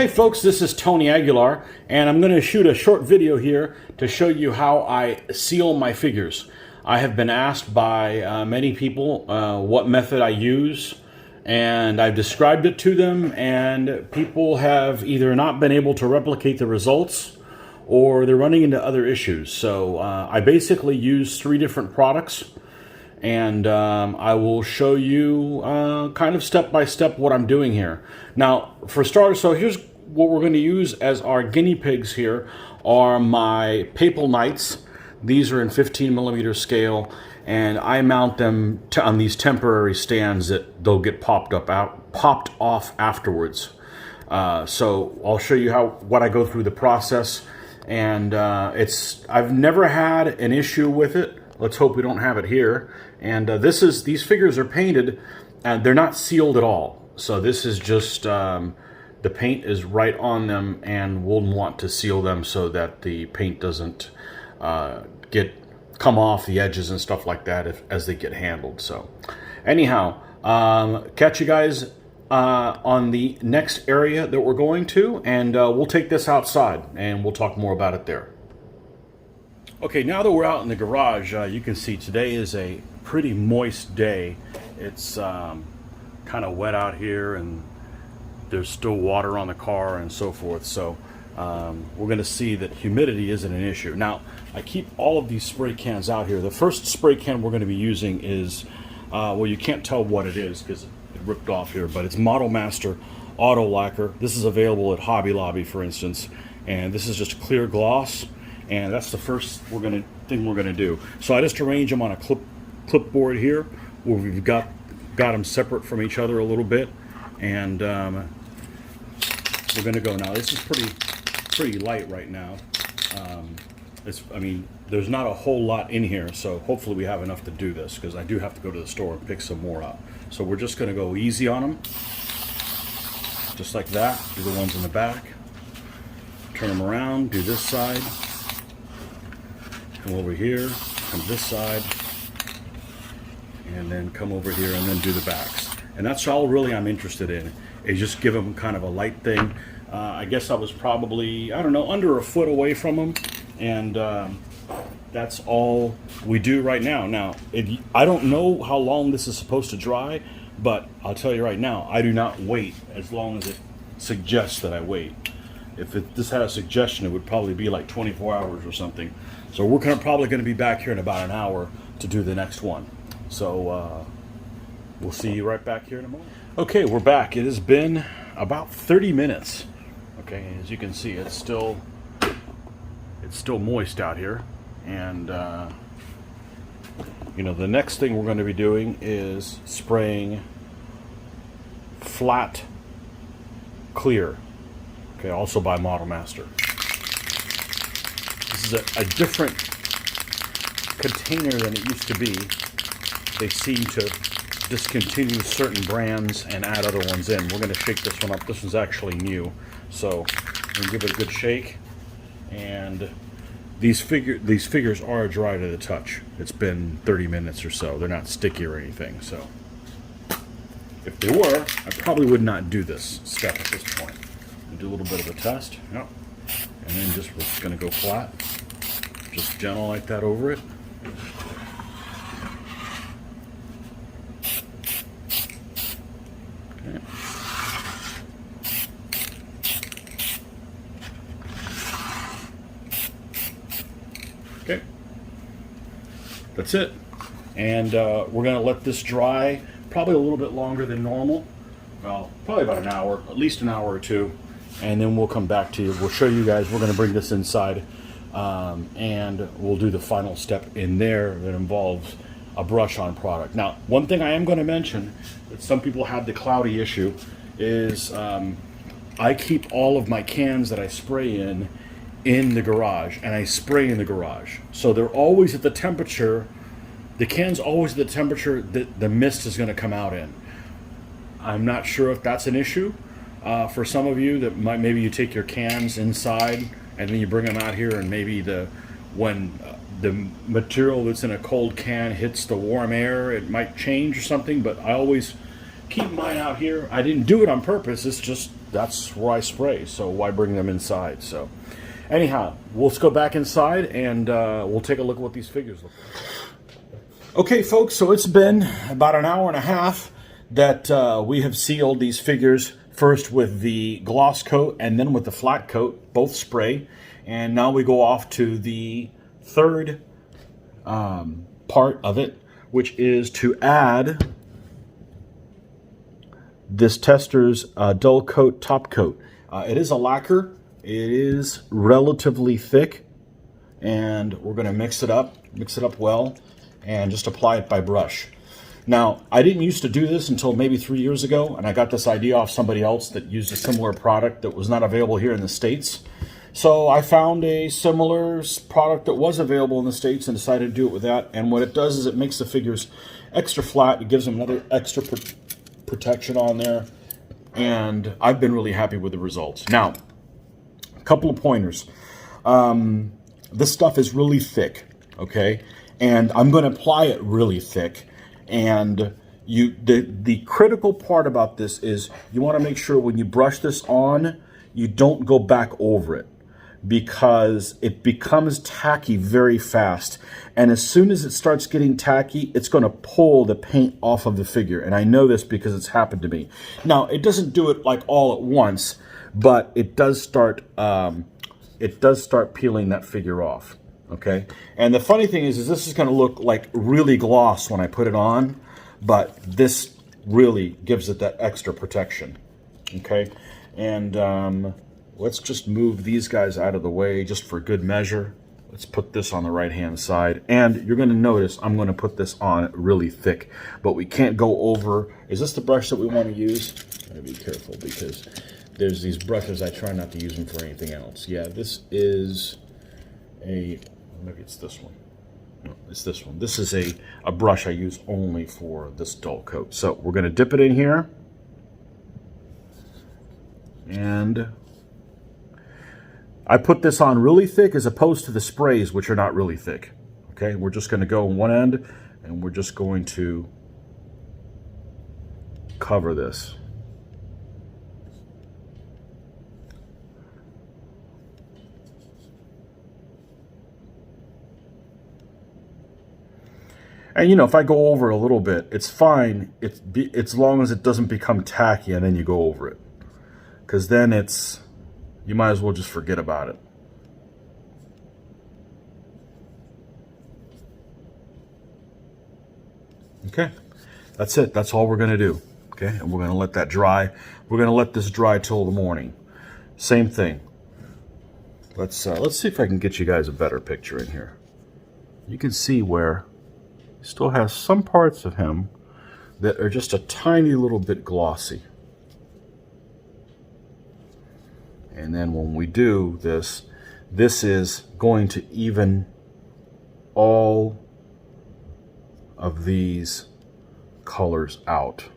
Hey folks, this is Tony Aguilar, and I'm going to shoot a short video here to show you how I seal my figures. I have been asked by many people what method I use, and I've described it to them, and people have either not been able to replicate the results or they're running into other issues. So I basically use 3 different products, and I will show you kind of step by step what I'm doing here. Now, for starters, so here's what we're going to use as our guinea pigs. Here are my Papal Knights. These are in 15mm scale, and I mount them on these temporary stands that they'll get popped off afterwards. So I'll show you what I go through the process, and I've never had an issue with it. Let's hope we don't have it here. And these figures are painted, and they're not sealed at all. So this is just the paint is right on them, and we'll want to seal them so that the paint doesn't come off the edges and stuff like that as they get handled. So anyhow, catch you guys on the next area that we're going to, and we'll take this outside and we'll talk more about it there. Okay, now that we're out in the garage, you can see today is a pretty moist day. It's kind of wet out here, and there's still water on the car and so forth. So we're going to see that humidity isn't an issue. Now, I keep all of these spray cans out here. The first spray can we're going to be using is, well, you can't tell what it is because it ripped off here, but it's Model Master Auto Lacquer. This is available at Hobby Lobby, for instance, and this is just clear gloss. And that's the first thing we're gonna do. So I just arrange them on a clipboard here, where we've got them separate from each other a little bit, and we're gonna go now. This is pretty light right now. I mean, there's not a whole lot in here, so hopefully we have enough to do this, because I do have to go to the store and pick some more up. So we're just gonna go easy on them, just like that. Do the ones in the back. Turn them around. Do this side. Come over here, come this side, and then come over here, and then do the backs. And that's all really I'm interested in, is just give them kind of a light thing. I guess I was probably, I don't know, under a foot away from them, and that's all we do right now. Now, I don't know how long this is supposed to dry, but I'll tell you right now, I do not wait as long as it suggests that I wait. If this had a suggestion, it would probably be like 24 hours or something. So we're probably going to be back here in about an hour to do the next one. So we'll see you right back here in a moment. Okay, we're back. It has been about 30 minutes. Okay, as you can see, it's still moist out here. And you know, the next thing we're going to be doing is spraying flat clear. Okay, also by Model Master. This is a different container than it used to be. They seem to discontinue certain brands and add other ones in. We're going to shake this one up. This one's actually new, so we're going to give it a good shake. And these figures are dry to the touch. It's been 30 minutes or so. They're not sticky or anything. So if they were, I probably would not do this step at this point. Do a little bit of a test. Yep. And then we're just going to go flat. Just gentle like that over it. Okay. Okay. That's it. And we're going to let this dry probably a little bit longer than normal. Well, probably about an hour, at least an hour or two. And then we'll come back to you. We'll show you guys. We're going to bring this inside, and we'll do the final step in there that involves a brush-on product. Now, one thing I am going to mention that some people have the cloudy issue is I keep all of my cans that I spray in the garage, and I spray in the garage. So they're always at the temperature, the can's always at the temperature that the mist is going to come out in. I'm not sure if that's an issue. For some of you that maybe you take your cans inside and then you bring them out here, and maybe when the material that's in a cold can hits the warm air, it might change or something. But I always keep mine out here. I didn't do it on purpose. It's just that's where I spray. So why bring them inside? So anyhow, let's go back inside and we'll take a look at what these figures look like. Okay, folks, so it's been about an hour and a half that we have sealed these figures, first with the gloss coat and then with the flat coat, both spray. And now we go off to the third part of it, which is to add this Tester's dull coat top coat. It is a lacquer. It is relatively thick, and we're going to mix it up well, and just apply it by brush. Now, I didn't used to do this until maybe 3 years ago, and I got this idea off somebody else that used a similar product that was not available here in the States. So I found a similar product that was available in the States and decided to do it with that. And what it does is it makes the figures extra flat. It gives them another extra protection on there. And I've been really happy with the results. Now, a couple of pointers. This stuff is really thick, okay? And I'm going to apply it really thick. And the critical part about this is you want to make sure when you brush this on, you don't go back over it, because it becomes tacky very fast. And as soon as it starts getting tacky, it's going to pull the paint off of the figure. And I know this because it's happened to me. Now, it doesn't do it like all at once, but it does start peeling that figure off. Okay. And the funny thing is this is going to look like really gloss when I put it on, but this really gives it that extra protection. Okay. And let's just move these guys out of the way just for good measure. Let's put this on the right-hand side. And you're going to notice I'm going to put this on really thick, but we can't go over. Is this the brush that we want to use? Gotta be careful because there's these brushes. I try not to use them for anything else. Yeah, this is maybe it's this one. No, it's this one. This is a brush I use only for this dull coat. So we're going to dip it in here. And I put this on really thick as opposed to the sprays, which are not really thick. Okay, we're just going to go on one end, and we're just going to cover this. And you know, if I go over a little bit, it's fine. It's as long as it doesn't become tacky and then you go over it. Because then you might as well just forget about it. Okay, that's it. That's all we're going to do. Okay, and we're going to let that dry. We're going to let this dry till the morning. Same thing. Let's see if I can get you guys a better picture in here. You can see where he still has some parts of him that are just a tiny little bit glossy. And then when we do this, this is going to even all of these colors out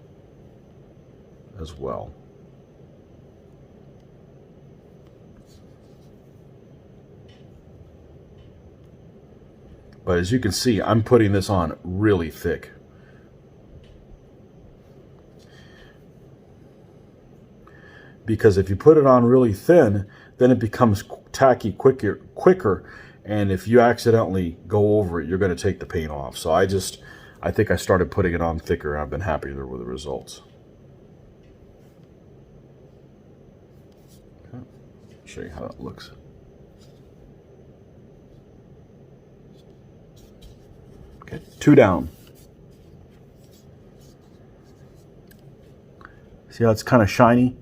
as well. But as you can see, I'm putting this on really thick. Because if you put it on really thin, then it becomes tacky quicker. And if you accidentally go over it, you're going to take the paint off. So I think I started putting it on thicker. I've been happier with the results. Okay. I'll show you how that looks. Okay, 2 down. See how it's kind of shiny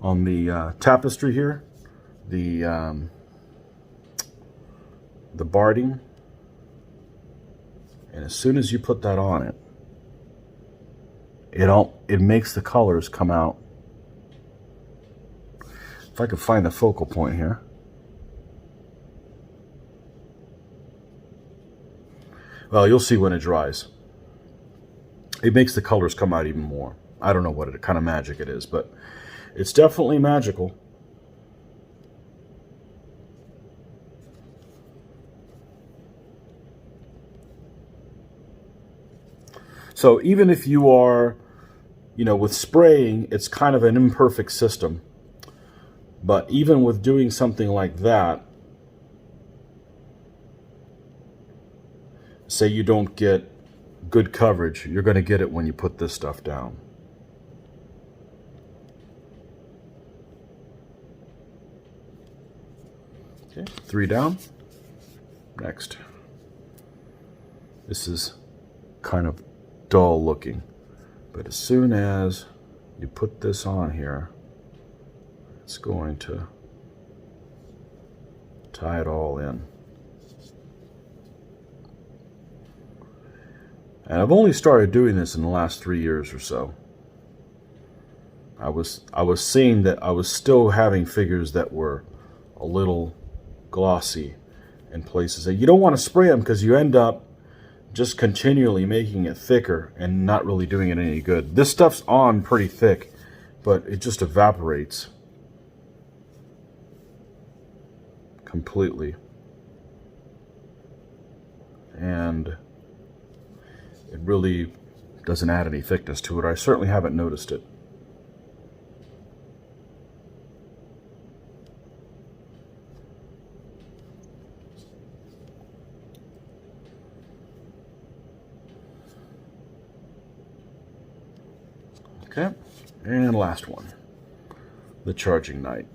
on the tapestry here, the barding, and as soon as you put that on it, it makes the colors come out. If I could find the focal point here. Well, you'll see when it dries. It makes the colors come out even more. I don't know what kind of magic it is, but it's definitely magical. So even if you are, with spraying, it's kind of an imperfect system. But even with doing something like that, say you don't get good coverage, you're going to get it when you put this stuff down. Okay, 3 down. Next. This is kind of dull looking, but as soon as you put this on here, it's going to tie it all in. And I've only started doing this in the last 3 years or so. I was seeing that I was still having figures that were a little glossy in places. And you don't want to spray them because you end up just continually making it thicker and not really doing it any good. This stuff's on pretty thick, but it just evaporates completely. And it really doesn't add any thickness to it. I certainly haven't noticed it. Okay, and last one, the charging knight.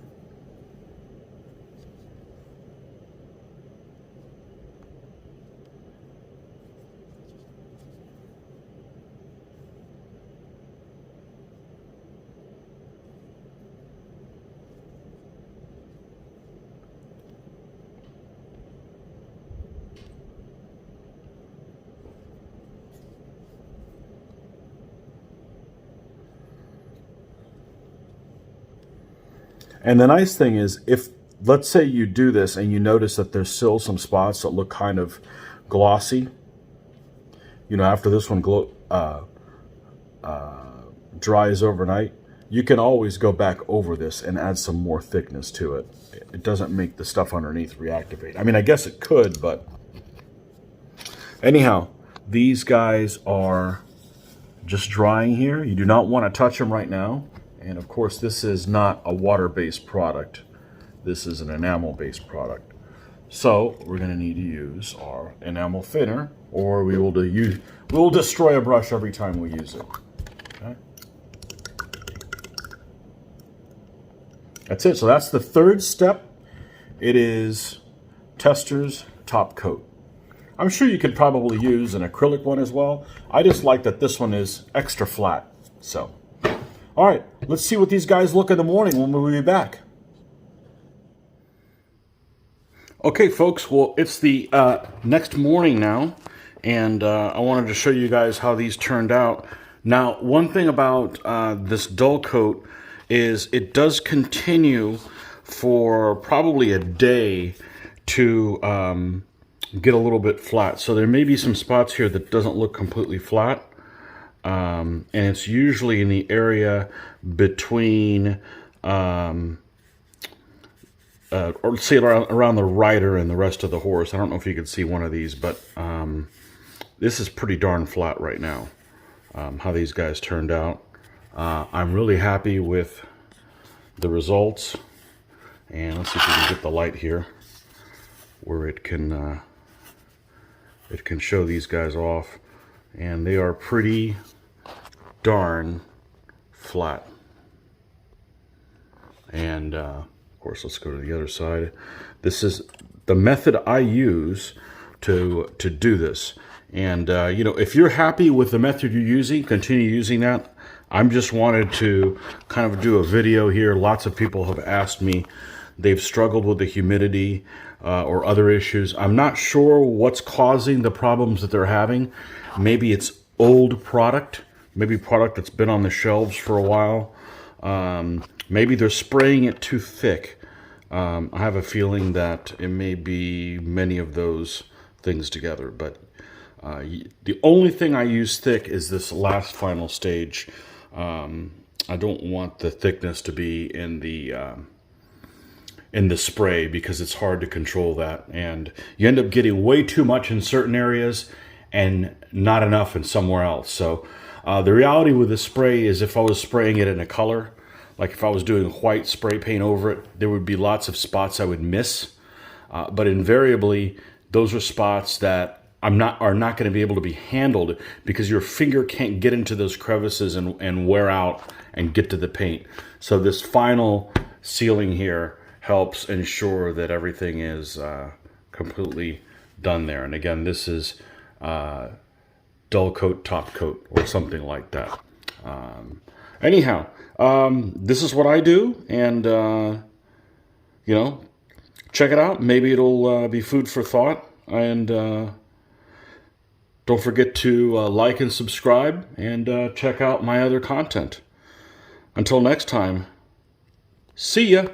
And the nice thing is, if, let's say you do this and you notice that there's still some spots that look kind of glossy, you know, after this one dries overnight, you can always go back over this and add some more thickness to it. It doesn't make the stuff underneath reactivate. I mean, I guess it could, but anyhow, these guys are just drying here. You do not want to touch them right now. And of course, this is not a water-based product. This is an enamel-based product. So we're going to need to use our enamel thinner, or we will destroy a brush every time we use it. Okay. That's it. So that's the third step. It is tester's top coat. I'm sure you could probably use an acrylic one as well. I just like that this one is extra flat. So. All right, let's see what these guys look in the morning when we'll be back. Okay, folks, well, it's the next morning now, and I wanted to show you guys how these turned out. Now, one thing about this dull coat is it does continue for probably a day to get a little bit flat. So there may be some spots here that doesn't look completely flat. And it's usually in the area between, or say around the rider and the rest of the horse. I don't know if you can see one of these, but this is pretty darn flat right now, how these guys turned out. I'm really happy with the results. And let's see if we can get the light here where it can show these guys off. And they are pretty darn flat. And of course, let's go to the other side. This is the method I use to do this. And you know, if you're happy with the method you're using, continue using that. I'm just wanted to kind of do a video here. Lots of people have asked me, they've struggled with the humidity or other issues. I'm not sure what's causing the problems that they're having. Maybe it's old product, maybe product that's been on the shelves for a while. Maybe they're spraying it too thick. I have a feeling that it may be many of those things together, but the only thing I use thick is this last final stage. I don't want the thickness to be in the spray because it's hard to control that, and you end up getting way too much in certain areas and not enough in somewhere else. So the reality with the spray is if I was spraying it in a color, Like if I was doing white spray paint over it, there would be lots of spots I would miss. But invariably, those are spots that are not going to be able to be handled because your finger can't get into those crevices and wear out and get to the paint. So this final sealing here helps ensure that everything is completely done there. And again, this is dull coat, top coat, or something like that. Anyhow, this is what I do, and you know, check it out. Maybe it'll be food for thought. And don't forget to like and subscribe, and check out my other content. Until next time, see ya.